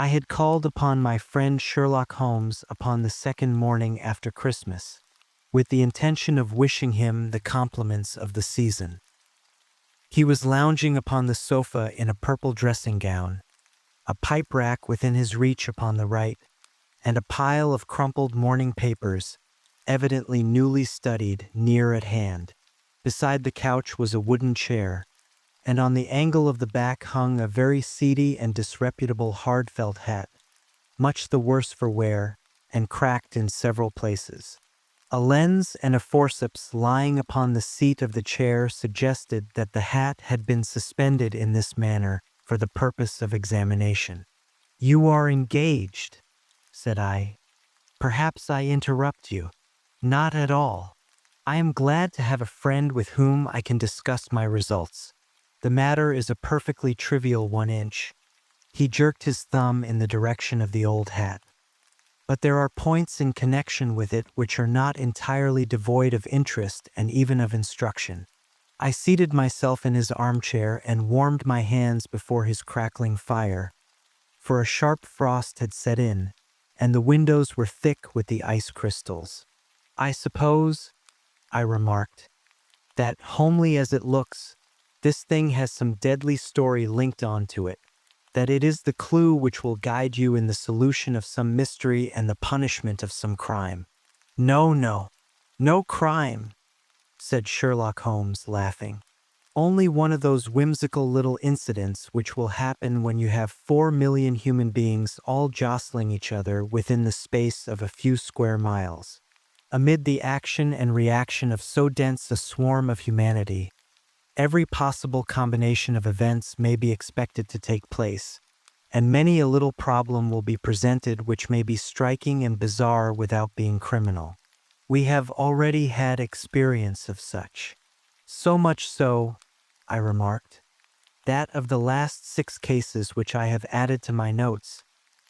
I had called upon my friend Sherlock Holmes upon the second morning after Christmas, with the intention of wishing him the compliments of the season. He was lounging upon the sofa in a purple dressing gown, a pipe rack within his reach upon the right, and a pile of crumpled morning papers, evidently newly studied, near at hand. Beside the couch was a wooden chair, and on the angle of the back hung a very seedy and disreputable hard felt hat, much the worse for wear, and cracked in several places. A lens and a forceps lying upon the seat of the chair suggested that the hat had been suspended in this manner for the purpose of examination. "You are engaged," said I. "Perhaps I interrupt you." "Not at all. I am glad to have a friend with whom I can discuss my results. The matter is a perfectly trivial 1 inch." He jerked his thumb in the direction of the old hat. "But there are points in connection with it which are not entirely devoid of interest and even of instruction." I seated myself in his armchair and warmed my hands before his crackling fire, for a sharp frost had set in, and the windows were thick with the ice crystals. "I suppose," I remarked, "that, homely as it looks, this thing has some deadly story linked on to it, that it is the clue which will guide you in the solution of some mystery and the punishment of some crime." "No, no, no crime," said Sherlock Holmes, laughing. "Only one of those whimsical little incidents which will happen when you have 4 million human beings all jostling each other within the space of a few square miles. Amid the action and reaction of so dense a swarm of humanity, every possible combination of events may be expected to take place, and many a little problem will be presented which may be striking and bizarre without being criminal. We have already had experience of such. So much so," I remarked, "that of the last 6 cases which I have added to my notes,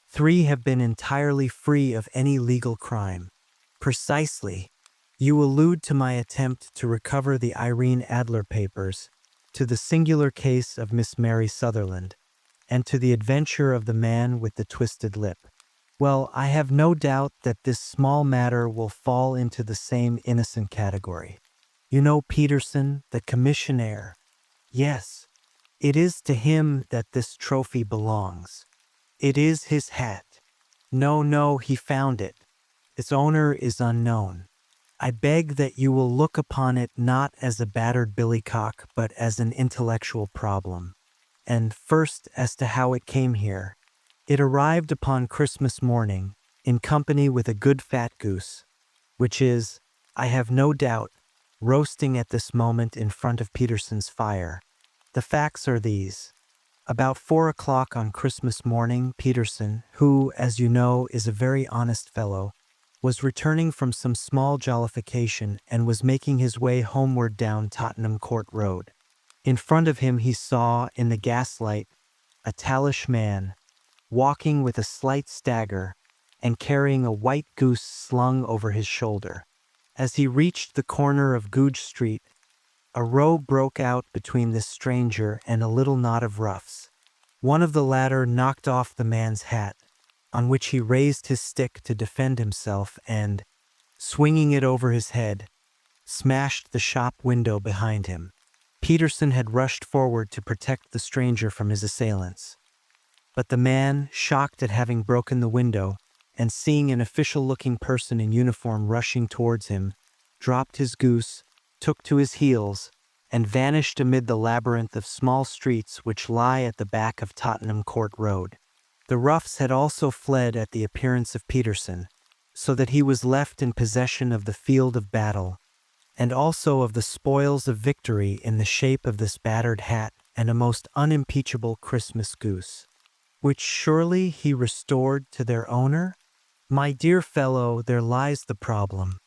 3 have been entirely free of any legal crime." "Precisely. You allude to my attempt to recover the Irene Adler papers, to the singular case of Miss Mary Sutherland, and to the adventure of the man with the twisted lip. Well, I have no doubt that this small matter will fall into the same innocent category. You know Peterson, the commissionaire?" "Yes. It is to him that this trophy belongs." "It is his hat." "No, no, he found it. Its owner is unknown. I beg that you will look upon it not as a battered billycock, but as an intellectual problem. And first, as to how it came here. It arrived upon Christmas morning, in company with a good fat goose, which is, I have no doubt, roasting at this moment in front of Peterson's fire. The facts are these. About 4 o'clock on Christmas morning, Peterson, who, as you know, is a very honest fellow, was returning from some small jollification and was making his way homeward down Tottenham Court Road. In front of him he saw, in the gaslight, a tallish man, walking with a slight stagger and carrying a white goose slung over his shoulder. As he reached the corner of Goodge Street, a row broke out between this stranger and a little knot of roughs. One of the latter knocked off the man's hat, on which he raised his stick to defend himself and, swinging it over his head, smashed the shop window behind him. Peterson had rushed forward to protect the stranger from his assailants. But the man, shocked at having broken the window, and seeing an official-looking person in uniform rushing towards him, dropped his goose, took to his heels, and vanished amid the labyrinth of small streets which lie at the back of Tottenham Court Road. The roughs had also fled at the appearance of Peterson, so that he was left in possession of the field of battle, and also of the spoils of victory in the shape of this battered hat and a most unimpeachable Christmas goose, which surely he restored to their owner? My dear fellow, there lies the problem.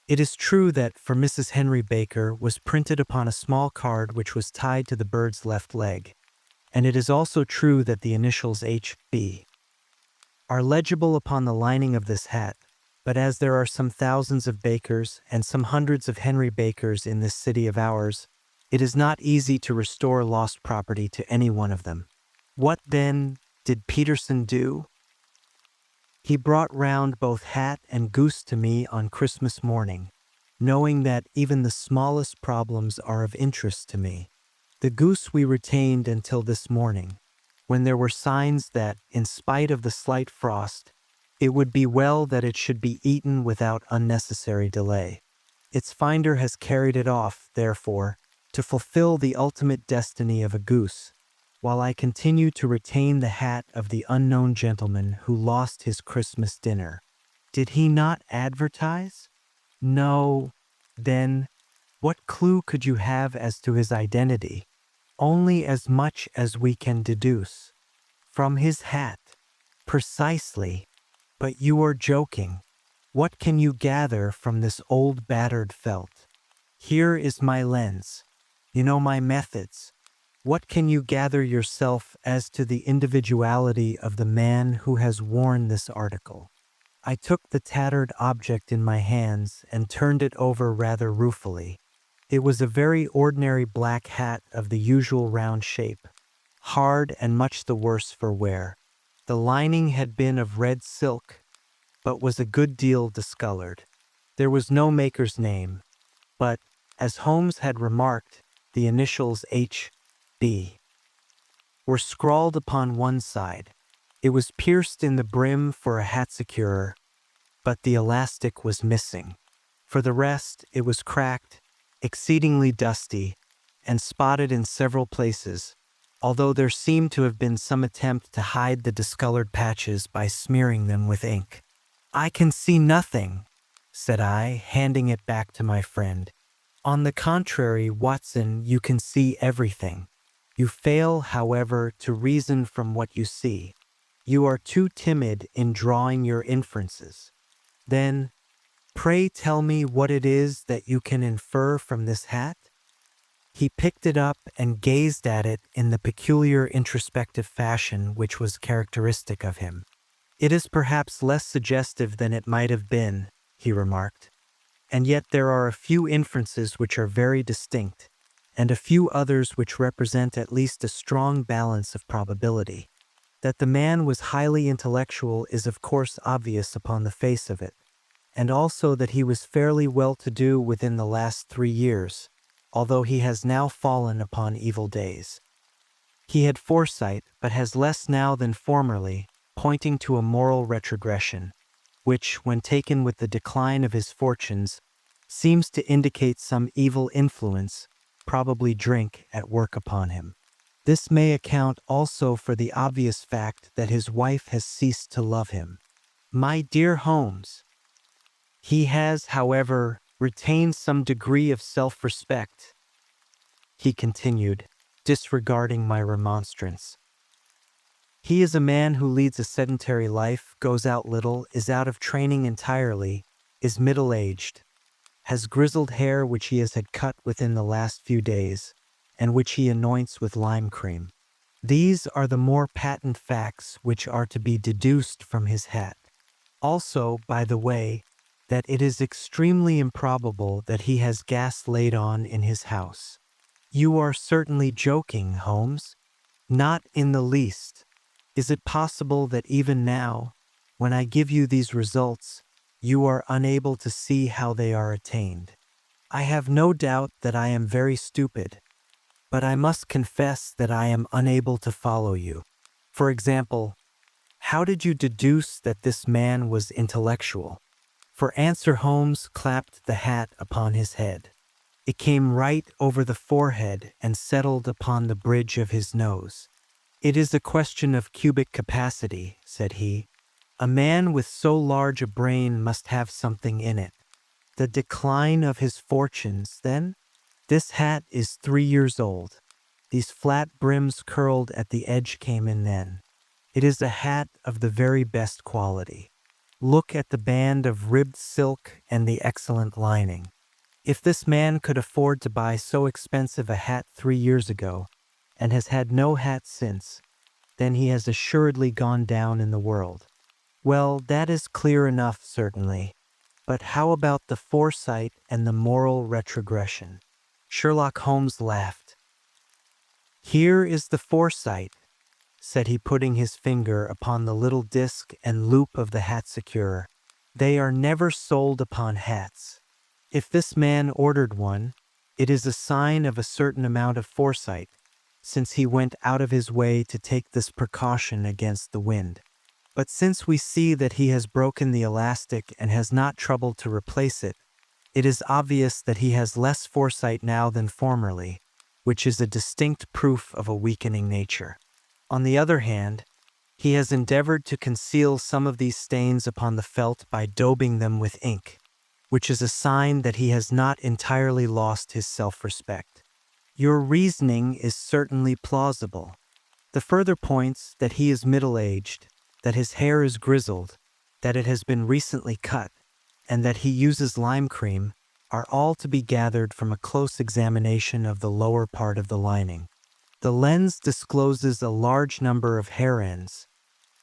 It is true that for Mrs. Henry Baker was printed upon a small card which was tied to the bird's left leg, and it is also true that the initials H.B. are legible upon the lining of this hat, but as there are some thousands of Bakers and some hundreds of Henry Bakers in this city of ours, it is not easy to restore lost property to any one of them. What, then, did Peterson do? He brought round both hat and goose to me on Christmas morning, knowing that even the smallest problems are of interest to me. The goose we retained until this morning, when there were signs that, in spite of the slight frost, it would be well that it should be eaten without unnecessary delay. Its finder has carried it off, therefore, to fulfill the ultimate destiny of a goose, while I continue to retain the hat of the unknown gentleman who lost his Christmas dinner. Did he not advertise? No. Then, what clue could you have as to his identity? Only as much as we can deduce. From his hat. Precisely. But you are joking. What can you gather from this old battered felt? Here is my lens. You know my methods. What can you gather yourself as to the individuality of the man who has worn this article? I took the tattered object in my hands and turned it over rather ruefully. It was a very ordinary black hat of the usual round shape, hard and much the worse for wear. The lining had been of red silk, but was a good deal discolored. There was no maker's name, but, as Holmes had remarked, the initials H.B. were scrawled upon one side. It was pierced in the brim for a hat securer, but the elastic was missing. For the rest, it was cracked, exceedingly dusty, and spotted in several places, although there seemed to have been some attempt to hide the discolored patches by smearing them with ink. "I can see nothing," said I, handing it back to my friend. "On the contrary, Watson, you can see everything. You fail, however, to reason from what you see. You are too timid in drawing your inferences. Then, pray tell me what it is that you can infer from this hat?" He picked it up and gazed at it in the peculiar introspective fashion which was characteristic of him. "It is perhaps less suggestive than it might have been," he remarked, "and yet there are a few inferences which are very distinct, and a few others which represent at least a strong balance of probability. That the man was highly intellectual is of course obvious upon the face of it, and also that he was fairly well-to-do within the last 3 years, although he has now fallen upon evil days. He had foresight, but has less now than formerly, pointing to a moral retrogression, which, when taken with the decline of his fortunes, seems to indicate some evil influence, probably drink, at work upon him. This may account also for the obvious fact that his wife has ceased to love him. My dear Holmes, he has, however, retained some degree of self-respect," he continued, disregarding my remonstrance. "He is a man who leads a sedentary life, goes out little, is out of training entirely, is middle-aged, has grizzled hair which he has had cut within the last few days, and which he anoints with lime cream. These are the more patent facts which are to be deduced from his hat. Also, by the way, that it is extremely improbable that he has gas laid on in his house." "You are certainly joking, Holmes." "Not in the least. Is it possible that even now, when I give you these results, you are unable to see how they are attained? I have no doubt that I am very stupid, but I must confess that I am unable to follow you. For example, how did you deduce that this man was intellectual?" For answer, Holmes clapped the hat upon his head. It came right over the forehead and settled upon the bridge of his nose. "It is a question of cubic capacity," said he. "A man with so large a brain must have something in it. The decline of his fortunes, then? This hat is 3 years old. These flat brims curled at the edge came in then. It is a hat of the very best quality. Look at the band of ribbed silk and the excellent lining. If this man could afford to buy so expensive a hat 3 years ago, and has had no hat since, then he has assuredly gone down in the world. Well, that is clear enough, certainly. But how about the foresight and the moral retrogression?" Sherlock Holmes laughed. "Here is the foresight. said he, putting his finger upon the little disc and loop of the hat securer. "They are never sold upon hats. If this man ordered one, it is a sign of a certain amount of foresight, since he went out of his way to take this precaution against the wind. But since we see that he has broken the elastic and has not troubled to replace it, it is obvious that he has less foresight now than formerly, which is a distinct proof of a weakening nature. On the other hand, he has endeavored to conceal some of these stains upon the felt by daubing them with ink, which is a sign that he has not entirely lost his self-respect. Your reasoning is certainly plausible. The further points that he is middle-aged, that his hair is grizzled, that it has been recently cut, and that he uses lime cream are all to be gathered from a close examination of the lower part of the lining. The lens discloses a large number of hair ends,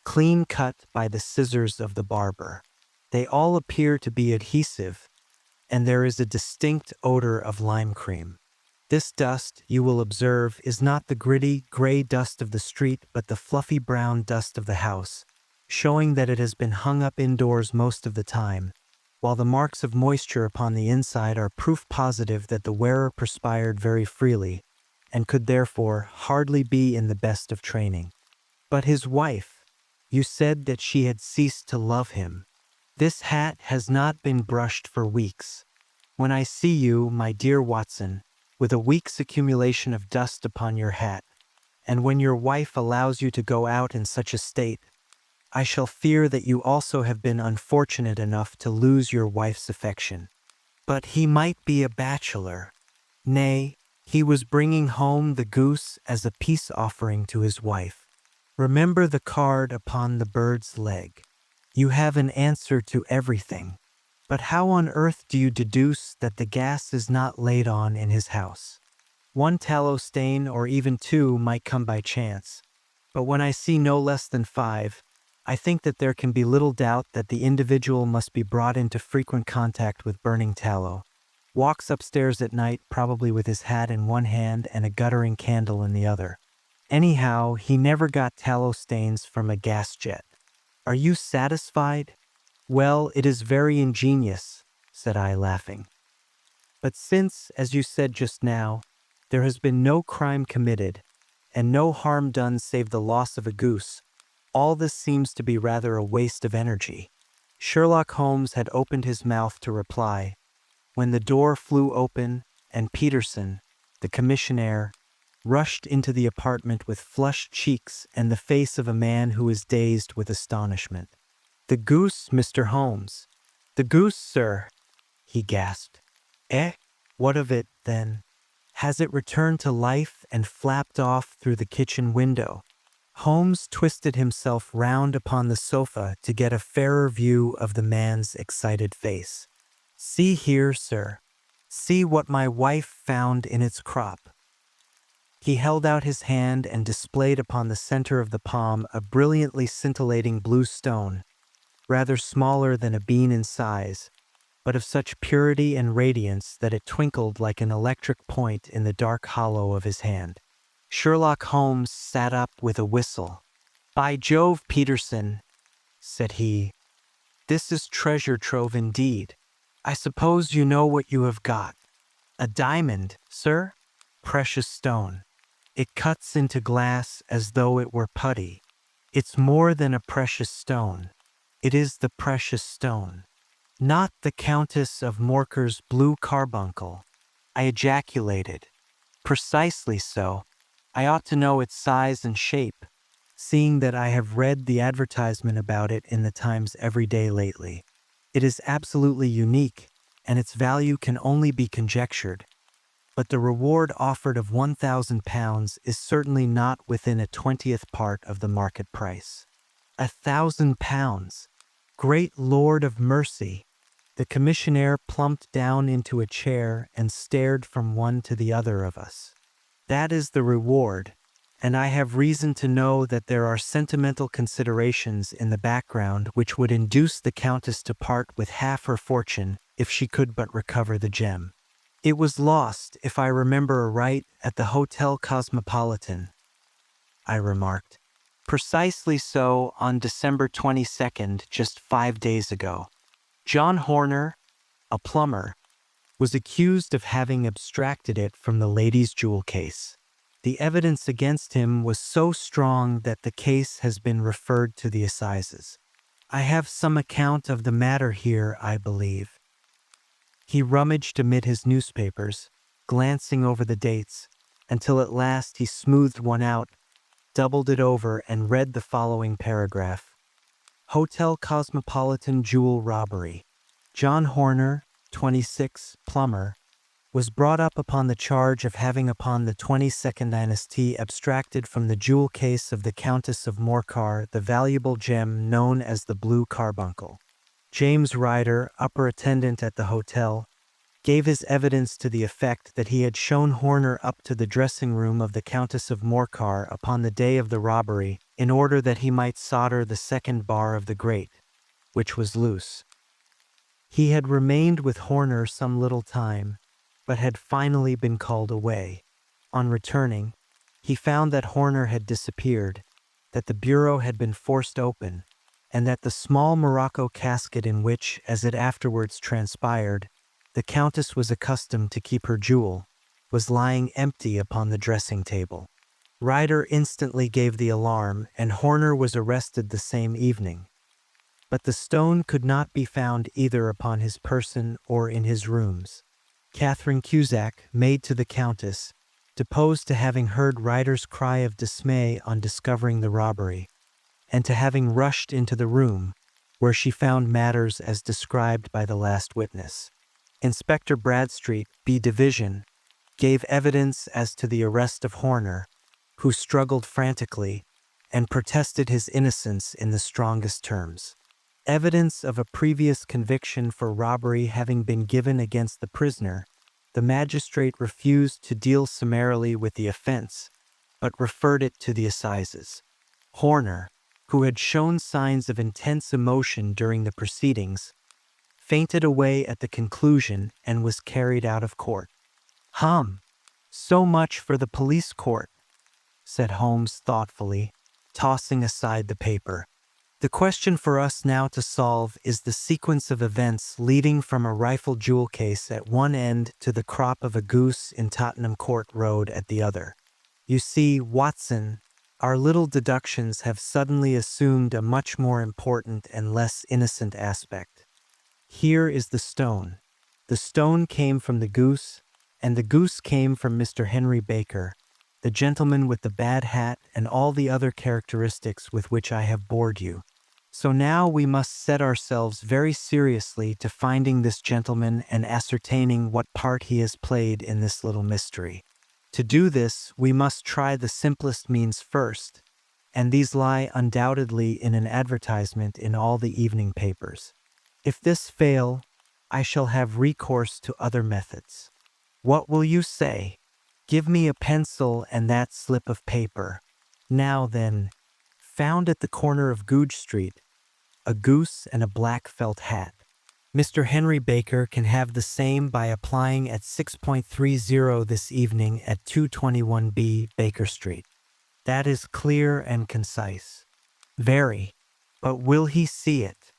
clean cut by the scissors of the barber. They all appear to be adhesive, and there is a distinct odor of lime cream. This dust, you will observe, is not the gritty, gray dust of the street, but the fluffy brown dust of the house, showing that it has been hung up indoors most of the time, while the marks of moisture upon the inside are proof positive that the wearer perspired very freely, and could therefore hardly be in the best of training. But his wife, you said that she had ceased to love him. This hat has not been brushed for weeks. When I see you, my dear Watson, with a week's accumulation of dust upon your hat, and when your wife allows you to go out in such a state, I shall fear that you also have been unfortunate enough to lose your wife's affection. But he might be a bachelor. Nay, he was bringing home the goose as a peace offering to his wife. Remember the card upon the bird's leg. You have an answer to everything. But how on earth do you deduce that the gas is not laid on in his house? One tallow stain or even two might come by chance, but when I see no less than 5, I think that there can be little doubt that the individual must be brought into frequent contact with burning tallow, walks upstairs at night probably with his hat in one hand and a guttering candle in the other. Anyhow, he never got tallow stains from a gas jet. Are you satisfied? Well, it is very ingenious, said I, laughing. But since, as you said just now, there has been no crime committed, and no harm done save the loss of a goose, all this seems to be rather a waste of energy. Sherlock Holmes had opened his mouth to reply, when the door flew open, and Peterson, the commissionaire, rushed into the apartment with flushed cheeks and the face of a man who is dazed with astonishment. "The goose, Mr. Holmes." "The goose, sir," he gasped. "Eh? What of it, then? Has it returned to life and flapped off through the kitchen window?" Holmes twisted himself round upon the sofa to get a fairer view of the man's excited face. "See here, sir. See what my wife found in its crop." He held out his hand and displayed upon the center of the palm a brilliantly scintillating blue stone, rather smaller than a bean in size, but of such purity and radiance that it twinkled like an electric point in the dark hollow of his hand. Sherlock Holmes sat up with a whistle. "By Jove, Peterson," said he, "this is treasure trove indeed. I suppose you know what you have got. A diamond, sir? Precious stone. It cuts into glass as though it were putty. It's more than a precious stone. It is the precious stone." "Not the Countess of Morker's Blue Carbuncle," I ejaculated. "Precisely so. I ought to know its size and shape, seeing that I have read the advertisement about it in the Times every day lately. It is absolutely unique, and its value can only be conjectured. But the reward offered of £1,000 is certainly not within a 20th part of the market price." £1,000! Great Lord of mercy! The commissionaire plumped down into a chair and stared from one to the other of us. "That is the reward, and I have reason to know that there are sentimental considerations in the background which would induce the Countess to part with half her fortune if she could but recover the gem. It was lost, if I remember aright, at the Hotel Cosmopolitan," I remarked. Precisely so on December 22nd, just 5 days ago. John Horner, a plumber, was accused of having abstracted it from the lady's jewel case. The evidence against him was so strong that the case has been referred to the assizes. I have some account of the matter here, I believe. He rummaged amid his newspapers, glancing over the dates, until at last he smoothed one out, doubled it over, and read the following paragraph. Hotel Cosmopolitan Jewel Robbery. John Horner, 26, plumber, was brought up upon the charge of having upon the 22nd dynasty abstracted from the jewel case of the Countess of Morcar the valuable gem known as the Blue Carbuncle. James Ryder, upper attendant at the hotel, gave his evidence to the effect that he had shown Horner up to the dressing room of the Countess of Morcar upon the day of the robbery in order that he might solder the second bar of the grate, which was loose. He had remained with Horner some little time, but had finally been called away. On returning, he found that Horner had disappeared, that the bureau had been forced open, and that the small morocco casket in which, as it afterwards transpired, the Countess was accustomed to keep her jewel, was lying empty upon the dressing table. Ryder instantly gave the alarm, and Horner was arrested the same evening. But the stone could not be found either upon his person or in his rooms. Catherine Cusack, maid to the Countess, deposed to having heard Ryder's cry of dismay on discovering the robbery, and to having rushed into the room, where she found matters as described by the last witness. Inspector Bradstreet, B Division, gave evidence as to the arrest of Horner, who struggled frantically and protested his innocence in the strongest terms. Evidence of a previous conviction for robbery having been given against the prisoner, the magistrate refused to deal summarily with the offense, but referred it to the assizes. Horner, who had shown signs of intense emotion during the proceedings, fainted away at the conclusion and was carried out of court. So much for the police court, said Holmes thoughtfully, tossing aside the paper. The question for us now to solve is the sequence of events leading from a rifled jewel case at one end to the crop of a goose in Tottenham Court Road at the other. You see, Watson, our little deductions have suddenly assumed a much more important and less innocent aspect. Here is the stone. The stone came from the goose, and the goose came from Mr. Henry Baker, the gentleman with the bad hat and all the other characteristics with which I have bored you. So now we must set ourselves very seriously to finding this gentleman and ascertaining what part he has played in this little mystery. To do this, we must try the simplest means first, and these lie undoubtedly in an advertisement in all the evening papers. If this fail, I shall have recourse to other methods. What will you say? Give me a pencil and that slip of paper. Now then, found at the corner of Goodge Street, a goose and a black felt hat. Mr. Henry Baker can have the same by applying at 6.30 this evening at 221B Baker Street. That is clear and concise. Very. But will he see it?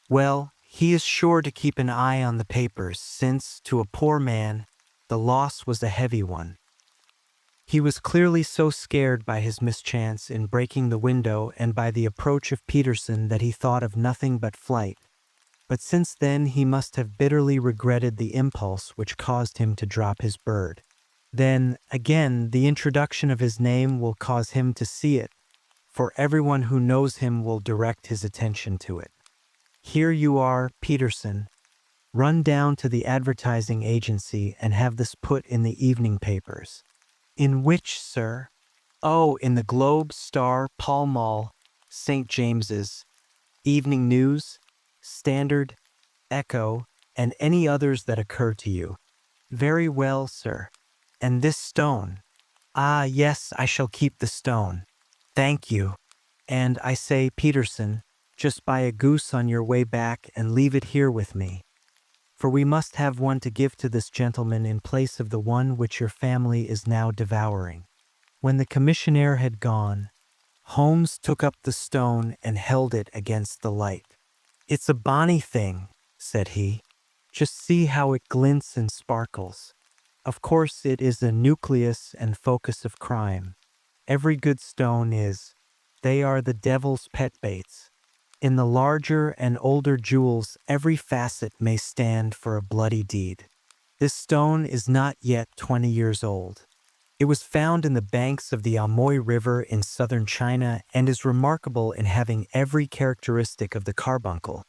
Well, he is sure to keep an eye on the papers, since, to a poor man, the loss was a heavy one. He was clearly so scared by his mischance in breaking the window and by the approach of Peterson that he thought of nothing but flight. But since then he must have bitterly regretted the impulse which caused him to drop his bird. Then, again, the introduction of his name will cause him to see it, for everyone who knows him will direct his attention to it. Here you are, Peterson. Run down to the advertising agency and have this put in the evening papers. In which, sir? Oh, in the Globe, Star, Pall Mall, St. James's, Evening News, Standard, Echo, and any others that occur to you. Very well, sir. And this stone? Ah, yes, I shall keep the stone. Thank you. And I say, Peterson, just buy a goose on your way back and leave it here with me. For we must have one to give to this gentleman in place of the one which your family is now devouring. When the commissionaire had gone, Holmes took up the stone and held it against the light. "It's a bonny thing," said he. "Just see how it glints and sparkles. Of course it is a nucleus and focus of crime. Every good stone is. They are the devil's pet baits. In the larger and older jewels, every facet may stand for a bloody deed. This stone is not yet 20 years old. It was found in the banks of the Amoy River in southern China and is remarkable in having every characteristic of the carbuncle,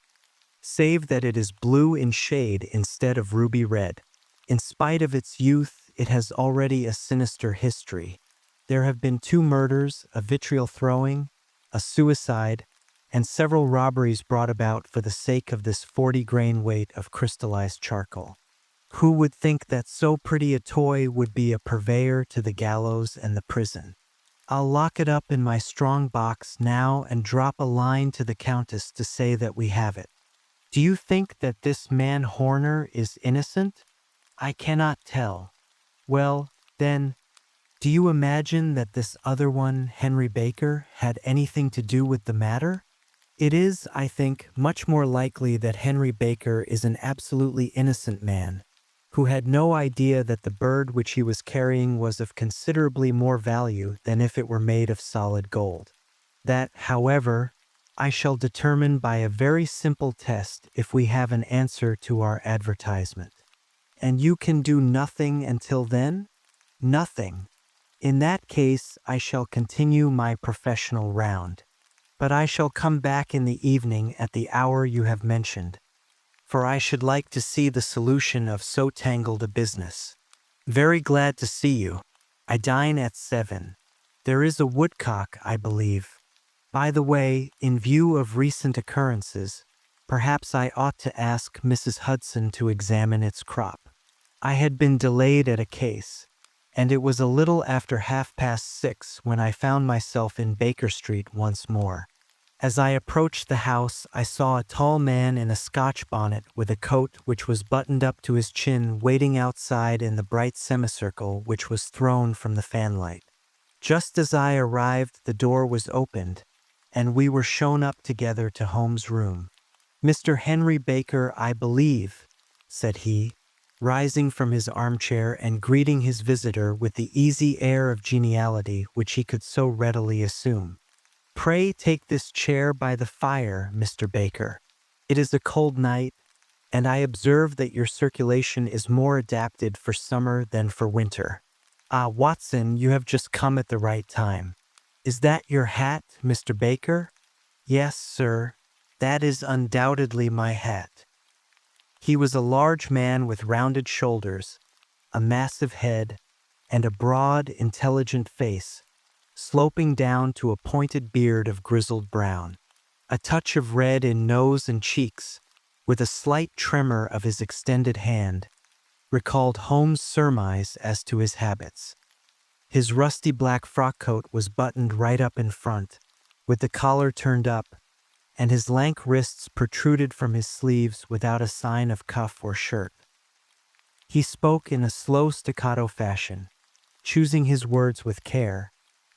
save that it is blue in shade instead of ruby red. In spite of its youth, it has already a sinister history. There have been 2 murders, a vitriol throwing, a suicide, and several robberies brought about for the sake of this 40-grain weight of crystallized charcoal. Who would think that so pretty a toy would be a purveyor to the gallows and the prison? I'll lock it up in my strong box now and drop a line to the Countess to say that we have it. Do you think that this man Horner is innocent? I cannot tell. Well, then, do you imagine that this other one, Henry Baker, had anything to do with the matter? It is, I think, much more likely that Henry Baker is an absolutely innocent man, who had no idea that the bird which he was carrying was of considerably more value than if it were made of solid gold. That, however, I shall determine by a very simple test if we have an answer to our advertisement. And you can do nothing until then? Nothing. In that case, I shall continue my professional round. But I shall come back in the evening at the hour you have mentioned, for I should like to see the solution of so tangled a business. Very glad to see you. I dine at 7. There is a woodcock, I believe. By the way, in view of recent occurrences, perhaps I ought to ask Mrs. Hudson to examine its crop. I had been delayed at a case, and it was a little after 6:30 when I found myself in Baker Street once more. As I approached the house, I saw a tall man in a Scotch bonnet with a coat which was buttoned up to his chin waiting outside in the bright semicircle which was thrown from the fanlight. Just as I arrived, the door was opened, and we were shown up together to Holmes' room. "Mr. Henry Baker, I believe," said he, rising from his armchair and greeting his visitor with the easy air of geniality which he could so readily assume. "Pray take this chair by the fire, Mr. Baker. It is a cold night, and I observe that your circulation is more adapted for summer than for winter. Ah, Watson, you have just come at the right time. Is that your hat, Mr. Baker?" "Yes, sir, that is undoubtedly my hat." He was a large man with rounded shoulders, a massive head, and a broad, intelligent face, sloping down to a pointed beard of grizzled brown. A touch of red in nose and cheeks, with a slight tremor of his extended hand, recalled Holmes' surmise as to his habits. His rusty black frock coat was buttoned right up in front, with the collar turned up, and his lank wrists protruded from his sleeves without a sign of cuff or shirt. He spoke in a slow staccato fashion, choosing his words with care,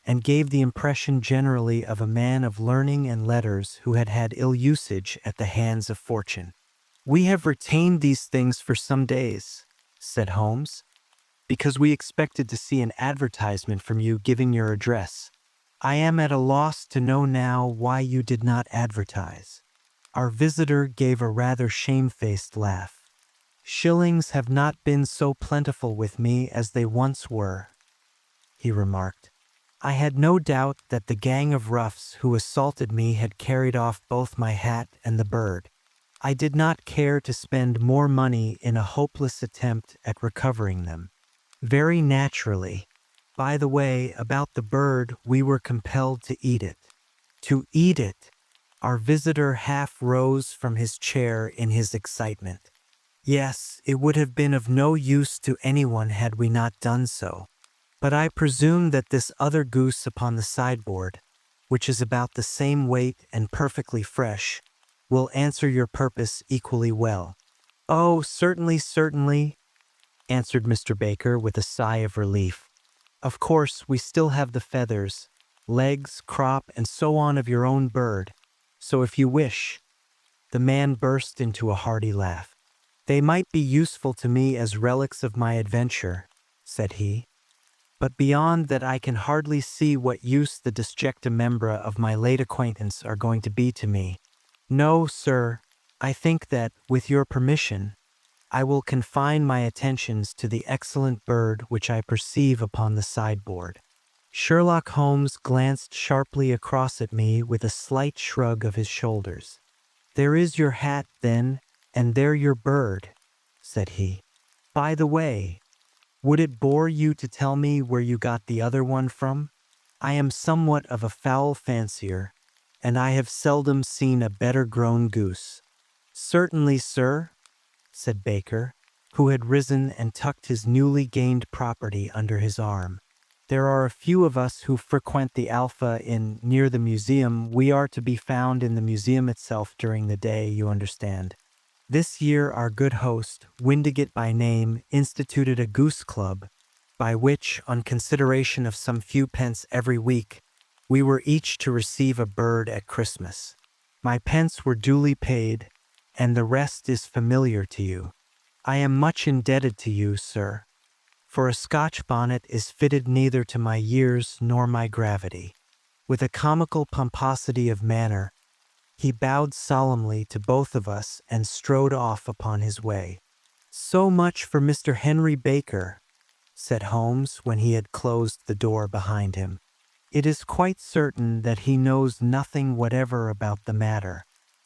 and gave the impression generally of a man of learning and letters who had had ill usage at the hands of fortune. "We have retained these things for some days," said Holmes, "because we expected to see an advertisement from you giving your address. I am at a loss to know now why you did not advertise." Our visitor gave a rather shamefaced laugh. "Shillings have not been so plentiful with me as they once were," he remarked. "I had no doubt that the gang of roughs who assaulted me had carried off both my hat and the bird. I did not care to spend more money in a hopeless attempt at recovering them. Very naturally. By the way, about the bird, we were compelled to eat it." "To eat it!" Our visitor half rose from his chair in his excitement. "Yes, it would have been of no use to anyone had we not done so. But I presume that this other goose upon the sideboard, which is about the same weight and perfectly fresh, will answer your purpose equally well." "Oh, certainly, certainly," answered Mr. Baker with a sigh of relief. "Of course, we still have the feathers, legs, crop, and so on of your own bird. So if you wish, the man burst into a hearty laugh. They might be useful to me as relics of my adventure, said he. But beyond that I can hardly see what use the disjecta membra of my late acquaintance are going to be to me. No, sir, I think that, with your permission, I will confine my attentions to the excellent bird which I perceive upon the sideboard. Sherlock Holmes glanced sharply across at me with a slight shrug of his shoulders. There is your hat, then, and there your bird, said he. By the way, would it bore you to tell me where you got the other one from? I am somewhat of a fowl fancier, and I have seldom seen a better grown goose. Certainly, sir, said Baker, who had risen and tucked his newly gained property under his arm. There are a few of us who frequent the Alpha Inn near the museum. We are to be found in the museum itself during the day, you understand. This year our good host, Windigate by name, instituted a goose club, by which, on consideration of some few pence every week, we were each to receive a bird at Christmas. My pence were duly paid, and the rest is familiar to you. I am much indebted to you, sir, for a Scotch bonnet is fitted neither to my years nor my gravity. With a comical pomposity of manner, he bowed solemnly to both of us and strode off upon his way. So much for Mr. Henry Baker, said Holmes when he had closed the door behind him. It is quite certain that he knows nothing whatever about the matter.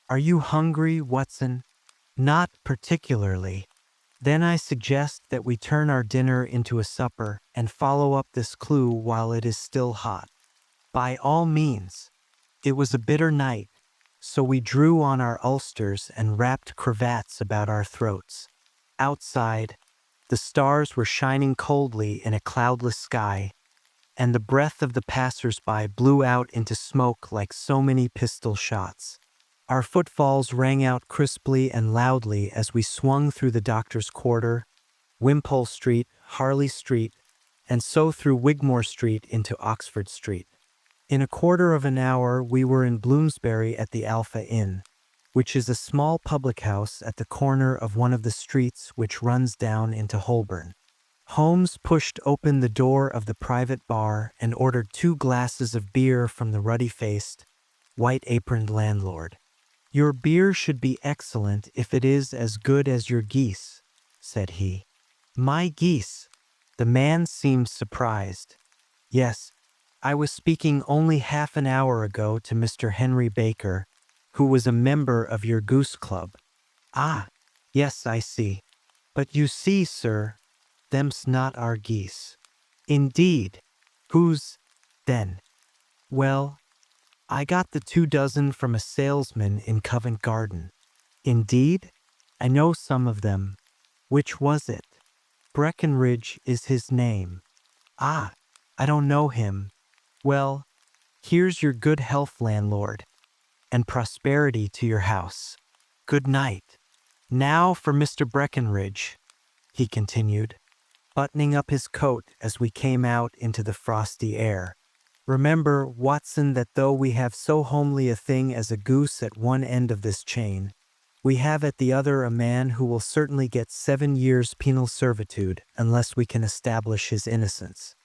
Are you hungry, Watson? Not particularly. Then I suggest that we turn our dinner into a supper and follow up this clue while it is still hot. By all means. It was a bitter night, so we drew on our ulsters and wrapped cravats about our throats. Outside, the stars were shining coldly in a cloudless sky, and the breath of the passers-by blew out into smoke like so many pistol shots. Our footfalls rang out crisply and loudly as we swung through the Doctor's Quarter, Wimpole Street, Harley Street, and so through Wigmore Street into Oxford Street. In a quarter of an hour we were in Bloomsbury at the Alpha Inn, which is a small public house at the corner of one of the streets which runs down into Holborn. Holmes pushed open the door of the private bar and ordered 2 glasses of beer from the ruddy-faced, white-aproned landlord. Your beer should be excellent if it is as good as your geese, said he. My geese? The man seemed surprised. Yes, I was speaking only half an hour ago to Mr. Henry Baker, who was a member of your goose club. Ah, yes, I see. But you see, sir, them's not our geese. Indeed. Whose, then? Well, I got the 2 dozen from a salesman in Covent Garden. Indeed? I know some of them. Which was it? Breckenridge is his name. Ah, I don't know him. Well, here's your good health, landlord, and prosperity to your house. Good night. Now for Mr. Breckenridge, he continued, buttoning up his coat as we came out into the frosty air. Remember, Watson, that though we have so homely a thing as a goose at one end of this chain, we have at the other a man who will certainly get 7 years penal servitude unless we can establish his innocence.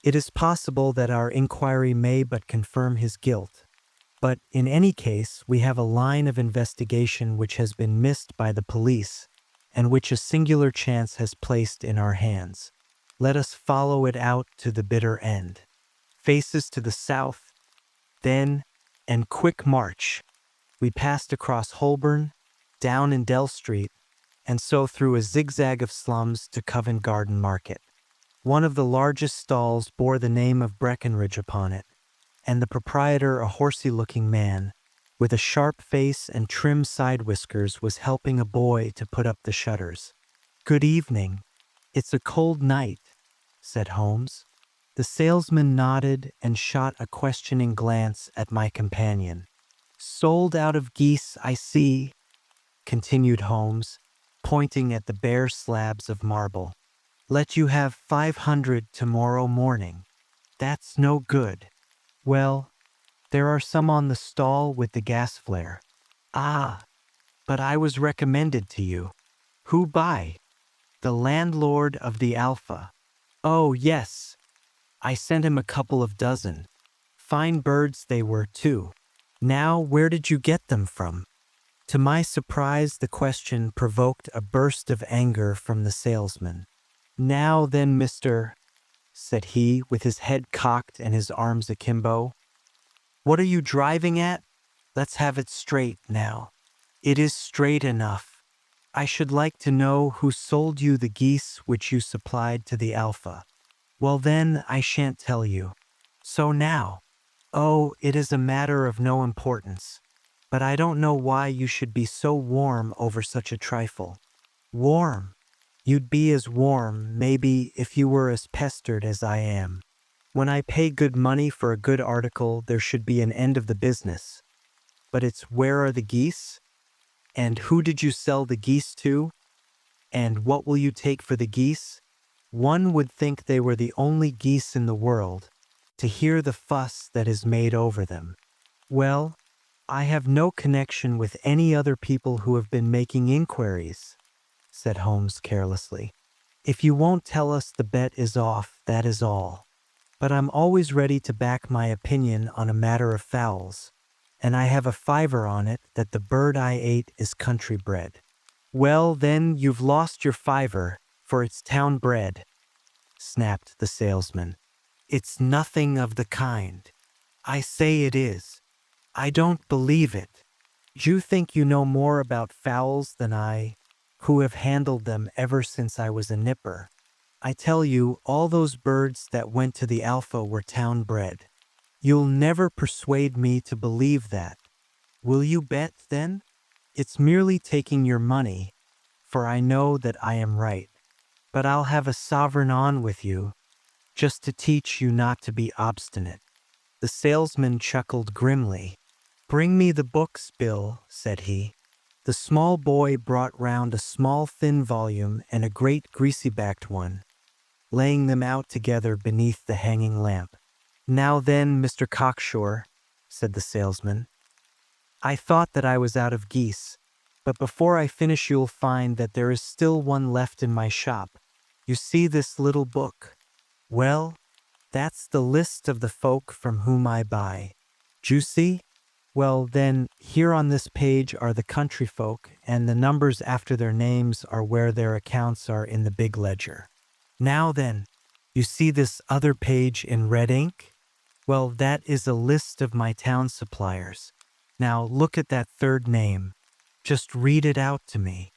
It is possible that our inquiry may but confirm his guilt, but in any case we have a line of investigation which has been missed by the police and which a singular chance has placed in our hands. Let us follow it out to the bitter end. Faces to the south, then, and quick march. We passed across Holborn, down in Dell Street, and so through a zigzag of slums to Covent Garden Market. One of the largest stalls bore the name of Breckenridge upon it, and the proprietor, a horsey-looking man, with a sharp face and trim side whiskers, was helping a boy to put up the shutters. Good evening. It's a cold night, said Holmes. The salesman nodded and shot a questioning glance at my companion. Sold out of geese, I see, continued Holmes, pointing at the bare slabs of marble. Let you have 500 tomorrow morning. That's no good. Well, there are some on the stall with the gas flare. Ah, but I was recommended to you. Who by? The landlord of the Alpha. Oh, yes. I sent him a couple of dozen. Fine birds they were, too. Now, where did you get them from? To my surprise, the question provoked a burst of anger from the salesman. Now then, mister, said he, with his head cocked and his arms akimbo. What are you driving at? Let's have it straight now. It is straight enough. I should like to know who sold you the geese which you supplied to the Alpha. Well then, I shan't tell you. So now. Oh, it is a matter of no importance. But I don't know why you should be so warm over such a trifle. Warm? You'd be as warm, maybe, if you were as pestered as I am. When I pay good money for a good article, there should be an end of the business. But it's where are the geese? And who did you sell the geese to? And what will you take for the geese? One would think they were the only geese in the world, to hear the fuss that is made over them. Well, I have no connection with any other people who have been making inquiries, said Holmes carelessly. If you won't tell us, the bet is off, that is all. But I'm always ready to back my opinion on a matter of fowls, and I have a fiver on it that the bird I ate is country bred. Well, then, you've lost your fiver, for it's town bred, snapped the salesman. It's nothing of the kind. I say it is. I don't believe it. You think you know more about fowls than I, who have handled them ever since I was a nipper. I tell you, all those birds that went to the Alpha were town bred. You'll never persuade me to believe that. Will you bet, then? It's merely taking your money, for I know that I am right. But I'll have a sovereign on with you, just to teach you not to be obstinate. The salesman chuckled grimly. Bring me the books, Bill, said he. The small boy brought round a small thin volume and a great greasy-backed one, laying them out together beneath the hanging lamp. Now then, Mr. Cocksure, said the salesman, I thought that I was out of geese, but before I finish you'll find that there is still one left in my shop. You see this little book? Well, that's the list of the folk from whom I buy. D'you see? Well, then, here on this page are the country folk, and the numbers after their names are where their accounts are in the big ledger. Now then, you see this other page in red ink? Well, that is a list of my town suppliers. Now look at that third name. Just read it out to me.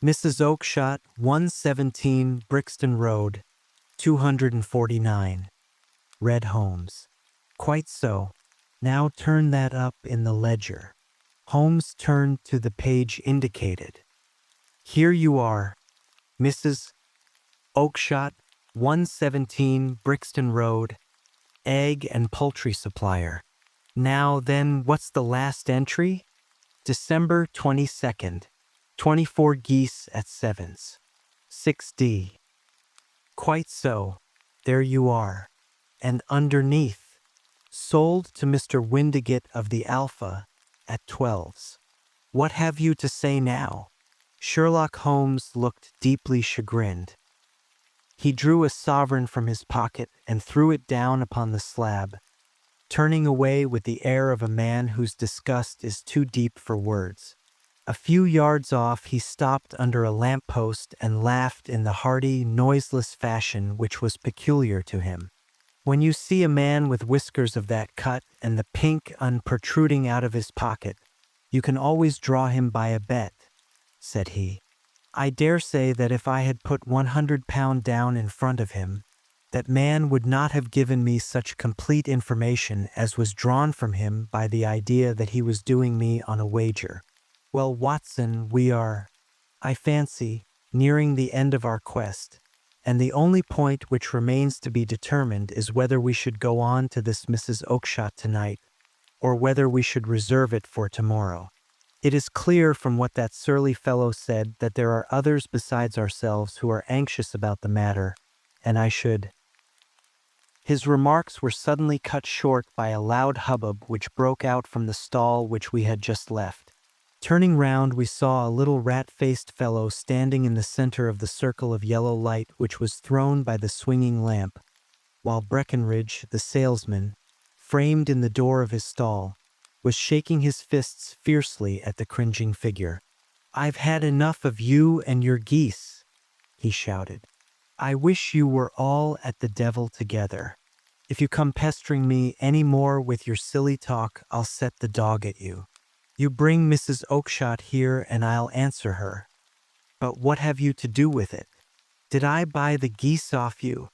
Mrs. Oakshott, 117 Brixton Road, 249. Read Holmes. Quite so. Now turn that up in the ledger. Holmes turned to the page indicated. Here you are, Mrs. Oakshott, 117 Brixton Road, egg and poultry supplier. Now then, what's the last entry? December 22nd, 24 geese at sevens. 6D. Quite so. There you are. And underneath, sold to Mr. Windigate of the Alpha at 12s. What have you to say now? Sherlock Holmes looked deeply chagrined. He drew a sovereign from his pocket and threw it down upon the slab, turning away with the air of a man whose disgust is too deep for words. A few yards off, he stopped under a lamp-post and laughed in the hearty, noiseless fashion which was peculiar to him. When you see a man with whiskers of that cut and the pink protruding out of his pocket, you can always draw him by a bet, said he. I dare say that if I had put £100 down in front of him, that man would not have given me such complete information as was drawn from him by the idea that he was doing me on a wager. Well, Watson, we are, I fancy, nearing the end of our quest, and the only point which remains to be determined is whether we should go on to this Mrs. Oakshott tonight, or whether we should reserve it for tomorrow. It is clear from what that surly fellow said that there are others besides ourselves who are anxious about the matter, and I should... His remarks were suddenly cut short by a loud hubbub which broke out from the stall which we had just left. Turning round, we saw a little rat-faced fellow standing in the center of the circle of yellow light which was thrown by the swinging lamp, while Breckenridge, the salesman, framed in the door of his stall, was shaking his fists fiercely at the cringing figure. "I've had enough of you and your geese," he shouted. "I wish you were all at the devil together. If you come pestering me any more with your silly talk, I'll set the dog at you. You bring Mrs. Oakshott here and I'll answer her. But what have you to do with it? Did I buy the geese off you?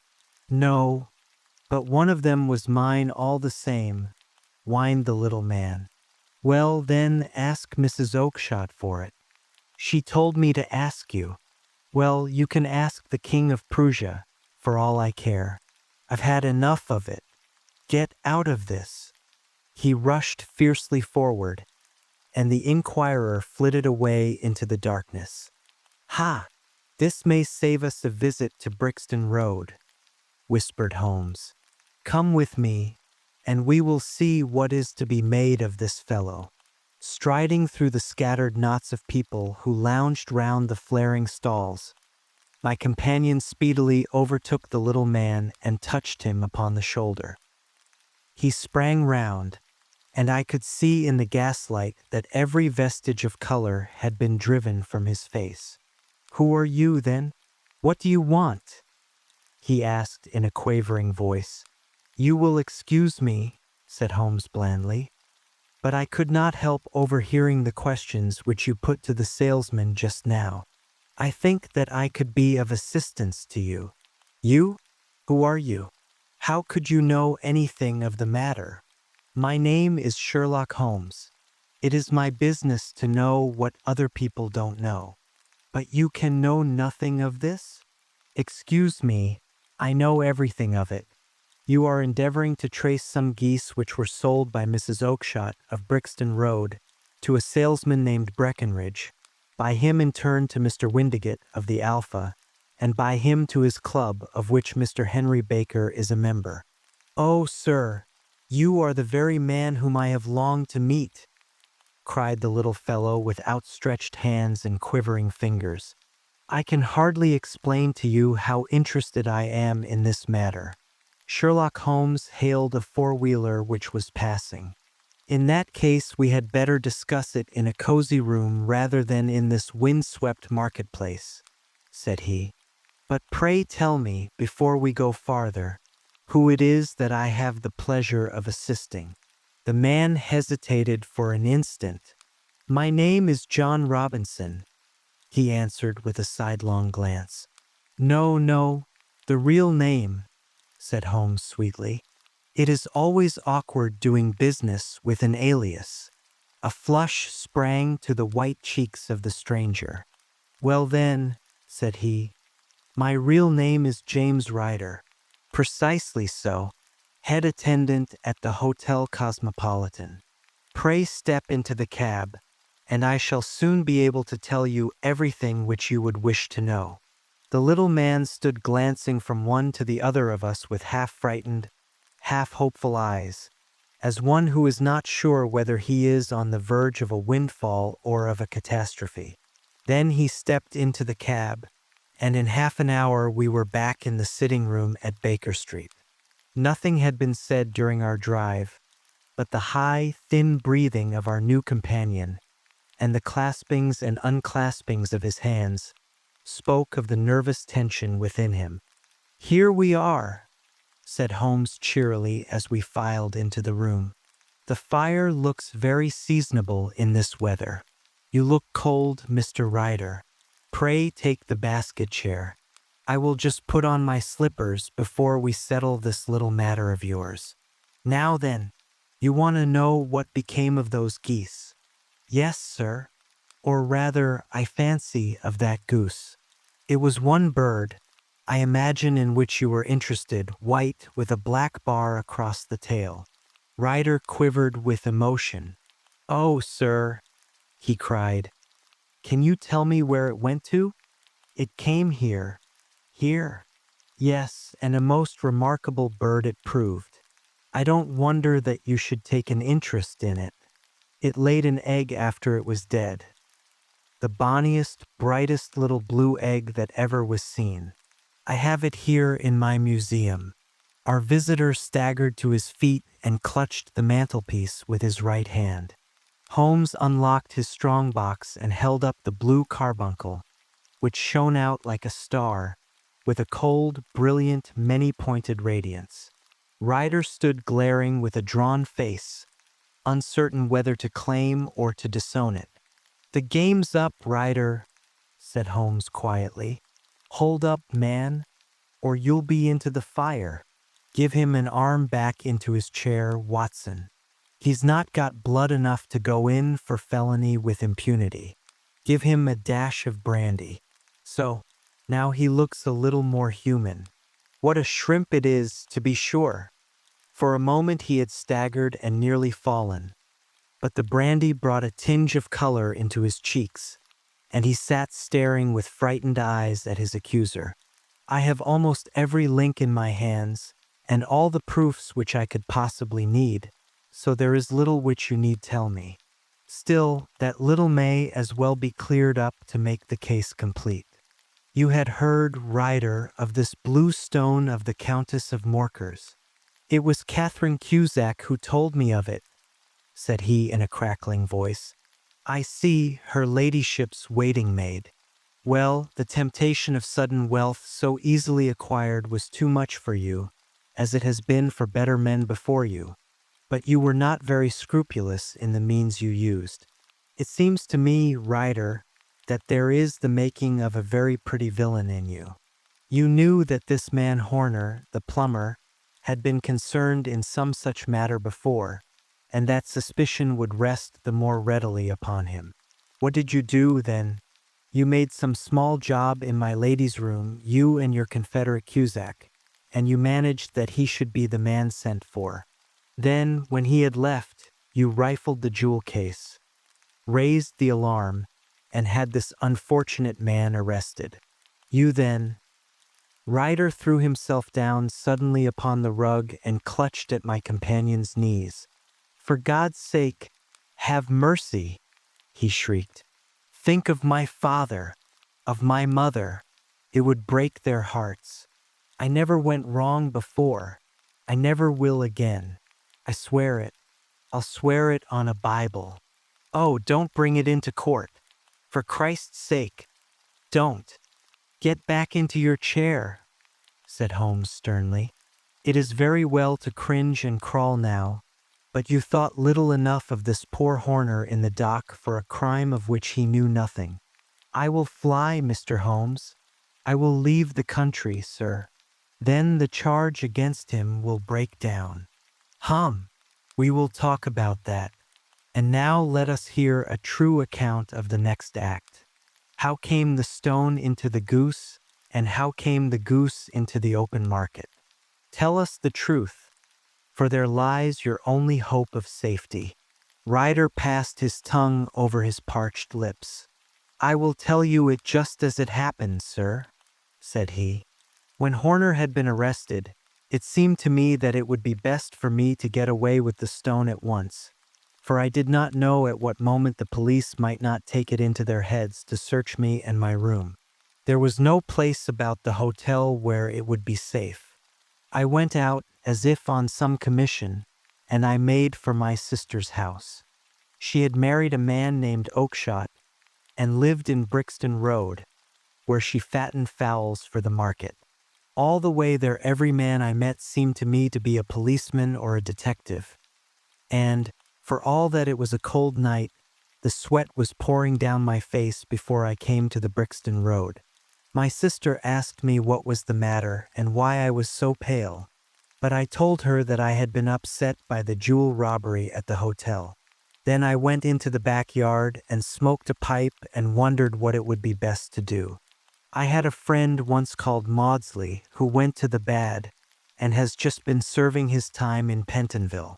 No, but one of them was mine all the same," whined the little man. "Well, then, ask Mrs. Oakshott for it. She told me to ask you. Well, you can ask the King of Prussia, for all I care. I've had enough of it. Get out of this." He rushed fiercely forward, and the inquirer flitted away into the darkness. "Ha! This may save us a visit to Brixton Road," whispered Holmes. "Come with me, and we will see what is to be made of this fellow." Striding through the scattered knots of people who lounged round the flaring stalls, my companion speedily overtook the little man and touched him upon the shoulder. He sprang round, and I could see in the gaslight that every vestige of color had been driven from his face. "Who are you, then? What do you want?" he asked in a quavering voice. "You will excuse me," said Holmes blandly, "but I could not help overhearing the questions which you put to the salesman just now. I think that I could be of assistance to you." "You? Who are you? How could you know anything of the matter?" "My name is Sherlock Holmes. It is my business to know what other people don't know." "But you can know nothing of this?" "Excuse me, I know everything of it. You are endeavoring to trace some geese which were sold by Mrs. Oakshott of Brixton Road to a salesman named Breckenridge, by him in turn to Mr. Windigate of the Alpha, and by him to his club, of which Mr. Henry Baker is a member." "Oh, sir, you are the very man whom I have longed to meet," cried the little fellow with outstretched hands and quivering fingers. "I can hardly explain to you how interested I am in this matter." Sherlock Holmes hailed a four-wheeler which was passing. "In that case we had better discuss it in a cozy room rather than in this wind-swept marketplace," said he. "But pray tell me, before we go farther, who it is that I have the pleasure of assisting." The man hesitated for an instant. "My name is John Robinson," he answered with a sidelong glance. "No, no, the real name," said Holmes sweetly. "It is always awkward doing business with an alias." A flush sprang to the white cheeks of the stranger. "Well then," said he, "my real name is James Ryder." "Precisely so, head attendant at the Hotel Cosmopolitan. Pray step into the cab, and I shall soon be able to tell you everything which you would wish to know." The little man stood glancing from one to the other of us with half-frightened, half-hopeful eyes, as one who is not sure whether he is on the verge of a windfall or of a catastrophe. Then he stepped into the cab, and in half an hour we were back in the sitting room at Baker Street. Nothing had been said during our drive, but the high, thin breathing of our new companion, and the claspings and unclaspings of his hands, spoke of the nervous tension within him. "Here we are," said Holmes cheerily as we filed into the room. "The fire looks very seasonable in this weather. You look cold, Mr. Ryder. Pray take the basket chair. I will just put on my slippers before we settle this little matter of yours. Now then, you want to know what became of those geese?" "Yes, sir. Or rather, I fancy, of that goose. It was one bird, I imagine, in which you were interested, white with a black bar across the tail." Ryder quivered with emotion. "Oh, sir," he cried, "can you tell me where it went to? It came here. Here." Yes, and a most remarkable bird it proved. I don't wonder that you should take an interest in it. It laid an egg after it was dead. The bonniest, brightest little blue egg that ever was seen. I have it here in my museum. Our visitor staggered to his feet and clutched the mantelpiece with his right hand. Holmes unlocked his strongbox and held up the blue carbuncle, which shone out like a star, with a cold, brilliant, many-pointed radiance. Ryder stood glaring with a drawn face, uncertain whether to claim or to disown it. "The game's up, Ryder," said Holmes quietly. "Hold up, man, or you'll be into the fire. Give him an arm back into his chair, Watson. He's not got blood enough to go in for felony with impunity. Give him a dash of brandy. So, now he looks a little more human. What a shrimp it is, to be sure." For a moment he had staggered and nearly fallen, but the brandy brought a tinge of color into his cheeks, and he sat staring with frightened eyes at his accuser. "I have almost every link in my hands, and all the proofs which I could possibly need, so there is little which you need tell me. Still, that little may as well be cleared up to make the case complete. You had heard, Ryder, of this blue stone of the Countess of Morker's. It was Catherine Cusack who told me of it," said he in a crackling voice. "I see, her ladyship's waiting maid. Well, the temptation of sudden wealth so easily acquired was too much for you, as it has been for better men before you. But you were not very scrupulous in the means you used. It seems to me, Ryder, that there is the making of a very pretty villain in you. You knew that this man Horner, the plumber, had been concerned in some such matter before, and that suspicion would rest the more readily upon him. What did you do, then? You made some small job in my lady's room, you and your confederate Cusack, and you managed that he should be the man sent for. Then, when he had left, you rifled the jewel case, raised the alarm, and had this unfortunate man arrested. You then—" Ryder threw himself down suddenly upon the rug and clutched at my companion's knees. "For God's sake, have mercy!" he shrieked. "Think of my father, of my mother. It would break their hearts. I never went wrong before. I never will again. I swear it. I'll swear it on a Bible. Oh, don't bring it into court. For Christ's sake, don't. Get back into your chair," said Holmes sternly. "It is very well to cringe and crawl now, but you thought little enough of this poor Horner in the dock for a crime of which he knew nothing. I will fly, Mr. Holmes. I will leave the country, sir. Then the charge against him will break down. Hum! We will talk about that. And now let us hear a true account of the next act. How came the stone into the goose, and how came the goose into the open market? Tell us the truth, for there lies your only hope of safety." Ryder passed his tongue over his parched lips. "I will tell you it just as it happened, sir," said he. "When Horner had been arrested, it seemed to me that it would be best for me to get away with the stone at once, for I did not know at what moment the police might not take it into their heads to search me and my room. There was no place about the hotel where it would be safe. I went out as if on some commission, and I made for my sister's house. She had married a man named Oakshott and lived in Brixton Road, where she fattened fowls for the market. All the way there every man I met seemed to me to be a policeman or a detective. And, for all that it was a cold night, the sweat was pouring down my face before I came to the Brixton Road. My sister asked me what was the matter and why I was so pale, but I told her that I had been upset by the jewel robbery at the hotel. Then I went into the backyard and smoked a pipe and wondered what it would be best to do. I had a friend once called Maudsley who went to the bad and has just been serving his time in Pentonville.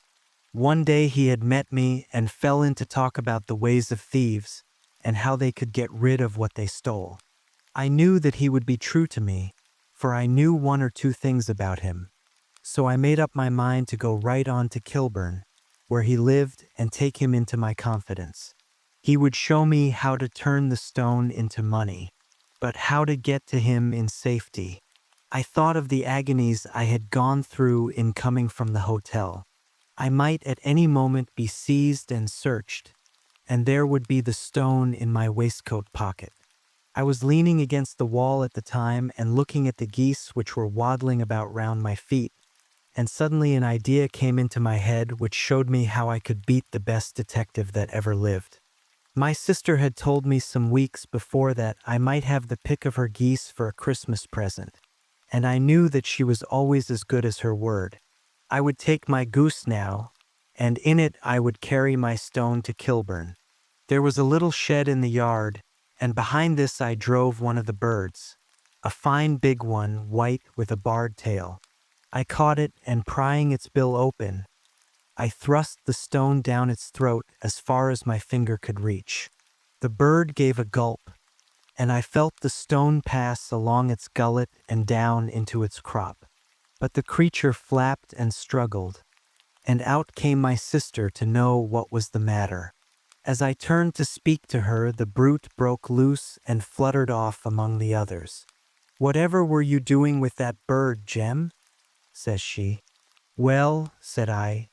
One day he had met me and fell into talk about the ways of thieves and how they could get rid of what they stole. I knew that he would be true to me, for I knew one or two things about him. So I made up my mind to go right on to Kilburn, where he lived, and take him into my confidence. He would show me how to turn the stone into money, but how to get to him in safety. I thought of the agonies I had gone through in coming from the hotel. I might at any moment be seized and searched, and there would be the stone in my waistcoat pocket. I was leaning against the wall at the time and looking at the geese which were waddling about round my feet, and suddenly an idea came into my head which showed me how I could beat the best detective that ever lived. My sister had told me some weeks before that I might have the pick of her geese for a Christmas present, and I knew that she was always as good as her word. I would take my goose now, and in it I would carry my stone to Kilburn. There was a little shed in the yard, and behind this I drove one of the birds, a fine big one, white with a barred tail. I caught it, and prying its bill open, I thrust the stone down its throat as far as my finger could reach. The bird gave a gulp, and I felt the stone pass along its gullet and down into its crop. But the creature flapped and struggled, and out came my sister to know what was the matter. As I turned to speak to her, the brute broke loose and fluttered off among the others. "Whatever were you doing with that bird, Jem?" says she. "Well," said I,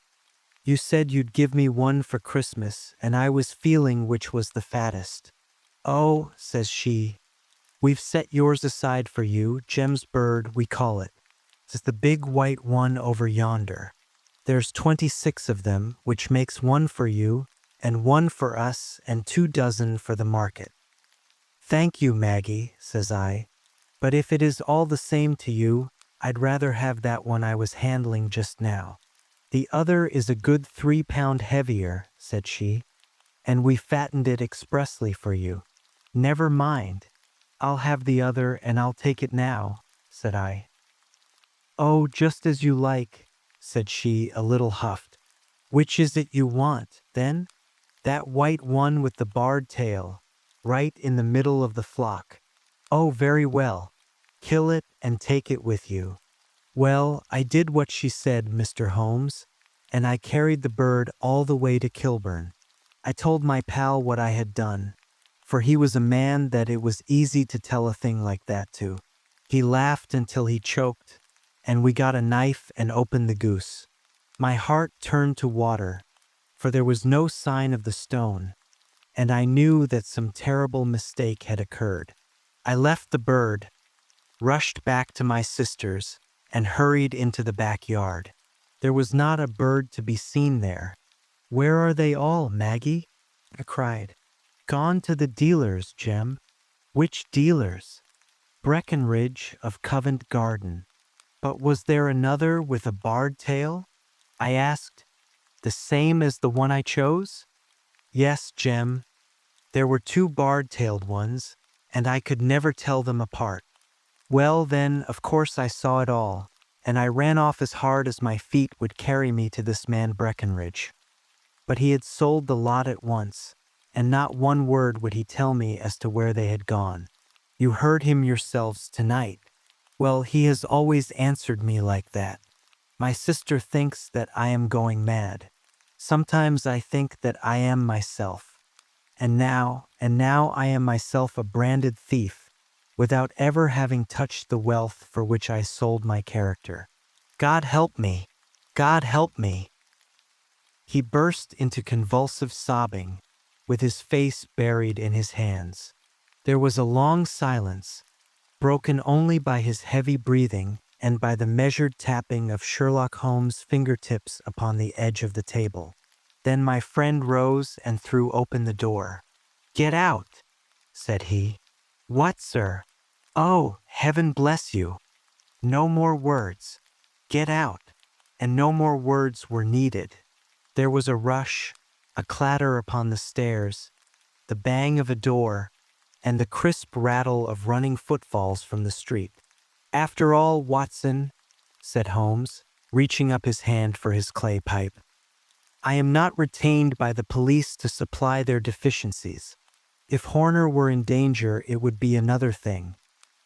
"you said you'd give me one for Christmas, and I was feeling which was the fattest." "Oh," says she, "we've set yours aside for you, Jem's bird, we call it. It's the big white one over yonder. There's 26 of them, which makes one for you, and one for us, and 2 dozen for the market." "Thank you, Maggie," says I, "but if it is all the same to you, I'd rather have that one I was handling just now." "The other is a good 3 pound heavier," said she, "and we fattened it expressly for you." "Never mind. I'll have the other, and I'll take it now," said I. "Oh, just as you like," said she, a little huffed. "Which is it you want, then?" "That white one with the barred tail, right in the middle of the flock." "Oh, very well. Kill it and take it with you." Well, I did what she said, Mr. Holmes, and I carried the bird all the way to Kilburn. I told my pal what I had done, for he was a man that it was easy to tell a thing like that to. He laughed until he choked, and we got a knife and opened the goose. My heart turned to water, for there was no sign of the stone, and I knew that some terrible mistake had occurred. I left the bird, rushed back to my sister's, and hurried into the backyard. There was not a bird to be seen there. "Where are they all, Maggie?" I cried. "Gone to the dealers, Jem." "Which dealers?" "Breckenridge of Covent Garden." "But was there another with a barred tail?" I asked. "The same as the one I chose?" "Yes, Jem. There were 2 barred-tailed ones, and I could never tell them apart." "Well, then, of course I saw it all, and I ran off as hard as my feet would carry me to this man Breckenridge. But he had sold the lot at once, and not one word would he tell me as to where they had gone. You heard him yourselves tonight. Well, he has always answered me like that. My sister thinks that I am going mad. Sometimes I think that I am myself. And now I am myself a branded thief, without ever having touched the wealth for which I sold my character. God help me! God help me!" He burst into convulsive sobbing, with his face buried in his hands. There was a long silence, broken only by his heavy breathing and by the measured tapping of Sherlock Holmes' fingertips upon the edge of the table. Then my friend rose and threw open the door. "Get out," said he. "What, sir?" "Oh, heaven bless you! No more words. Get out." And no more words were needed. There was a rush, a clatter upon the stairs, the bang of a door, and the crisp rattle of running footfalls from the street. "After all, Watson," said Holmes, reaching up his hand for his clay pipe, "I am not retained by the police to supply their deficiencies. If Horner were in danger, it would be another thing.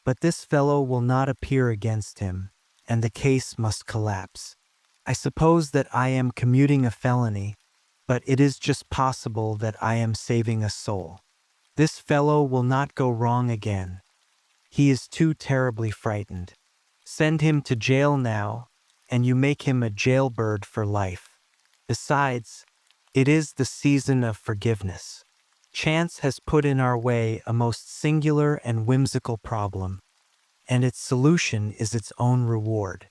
But this fellow will not appear against him, and the case must collapse. I suppose that I am commuting a felony, but it is just possible that I am saving a soul. This fellow will not go wrong again. He is too terribly frightened. Send him to jail now, and you make him a jailbird for life. Besides, it is the season of forgiveness. Chance has put in our way a most singular and whimsical problem, and its solution is its own reward.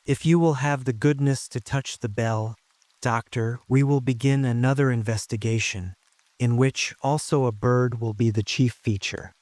If you will have the goodness to touch the bell, Doctor, we will begin another investigation, in which also a bird will be the chief feature.